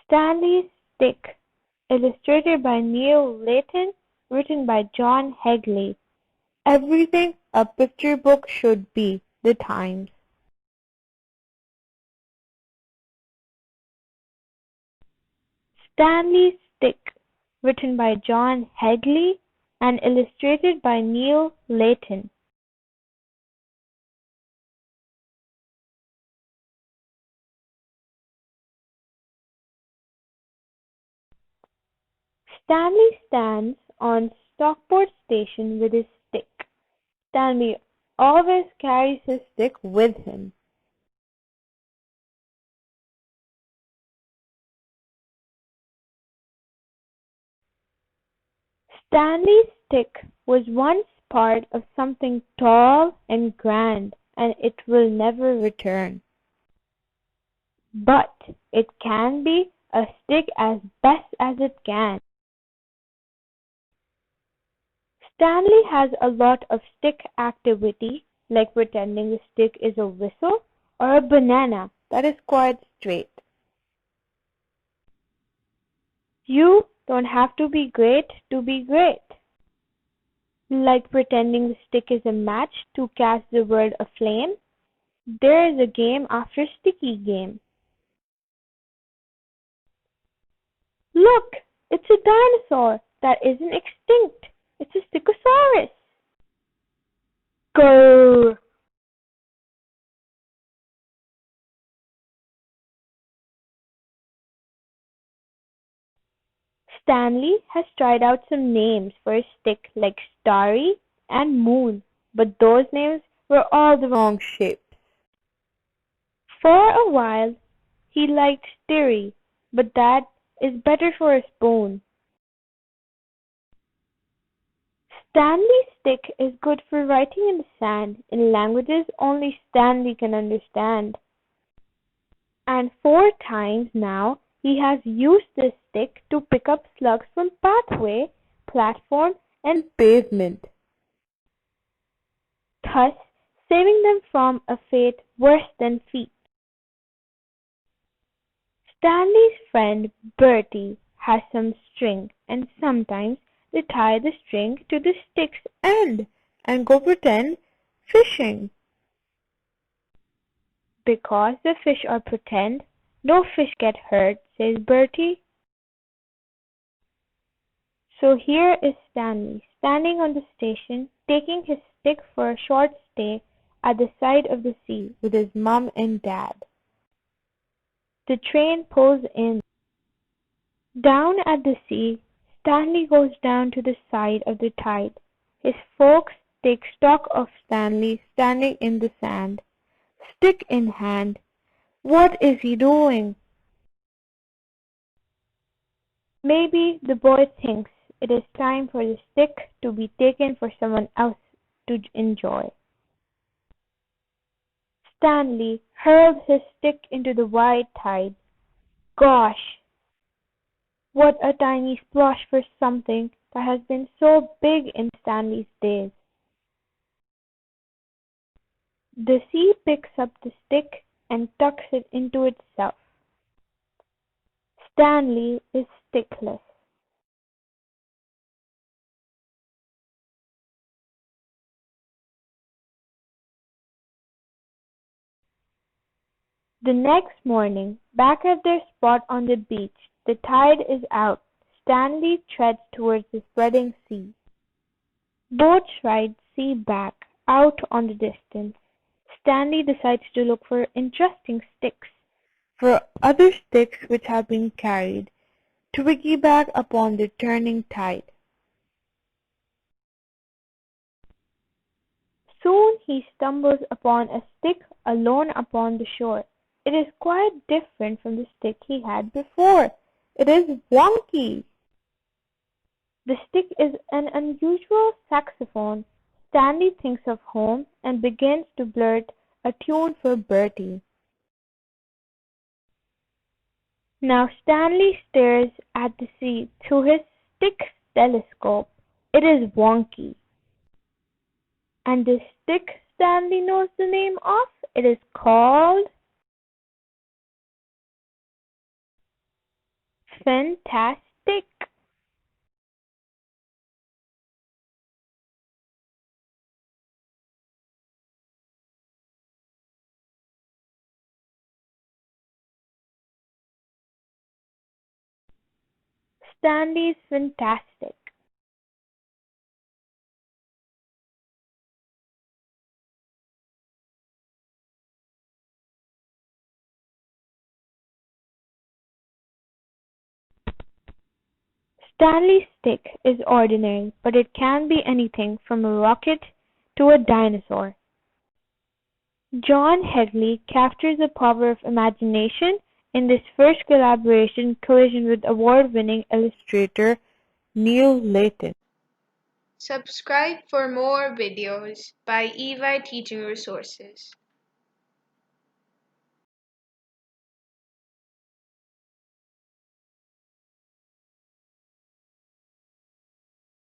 Stanley's Stick, illustrated by Neal, Layton, written by John Hegley. Everything a picture book should be. The Times. Stanley's Stick, written by John Hegley and illustrated by Neal, Layton. Stanley stands on Stockport station with his stick. Stanley always carries his stick with him. Stanley's stick was once part of something tall and grand, and it will never return. But it can be a stick as best as it can. Stanley has a lot of stick activity, like pretending the stick is a whistle or a banana that is quite straight. You don't have to be great to be great. Like pretending the stick is a match to catch the word aflame. There is a game after sticky game. Look, it's a dinosaur that isn't extinct. It's a Stickosaurus. Go! Stanley has tried out some names for his stick like Starry and Moon, but those names were all the wrong shapes. For a while he liked Stirry, but that is better for a spoon. Stanley's stick is good for writing in the sand in languages only Stanley can understand. And 4 times now he has used this stick to pick up slugs from pathway, platform, and pavement, thus saving them from a fate worse than feet. Stanley's friend Bertie has some string, and sometimes they tie the string to the stick's end and go pretend fishing. Because the fish are pretend, no fish get hurt, says Bertie. So here is Stanley, standing on the station, taking his stick for a short stay at the side of the sea with his mum and dad. The train pulls in. Down at the sea, Stanley goes down to the side of the tide. His folks take stock of Stanley standing in the sand, stick in hand. What is he doing? Maybe the boy thinks it is time for the stick to be taken for someone else to enjoy. Stanley hurled his stick into the wide tide. Gosh! What a tiny splosh for something that has been so big in Stanley's days. The sea picks up the stick and tucks it into itself. Stanley is stickless. The next morning, back at their spot on the beach, the tide is out. Stanley treads towards the spreading sea. Boats ride sea back, out on the distance. Stanley decides to look for interesting sticks, for other sticks which have been carried, to piggyback upon the turning tide. Soon he stumbles upon a stick alone upon the shore. It is quite different from the stick he had before. It is wonky. The stick is an unusual saxophone. Stanley thinks of home and begins to blurt a tune for Bertie. Now Stanley stares at the sea through his stick telescope. It is wonky. And the stick Stanley knows the name of? It is called Fantastic! Stanley's fantastic. Stanley's stick is ordinary, but it can be anything from a rocket to a dinosaur. John Hegley captures the power of imagination in this first collaboration collision with award-winning illustrator Neal Layton. Subscribe for more videos by EY Teaching Resources.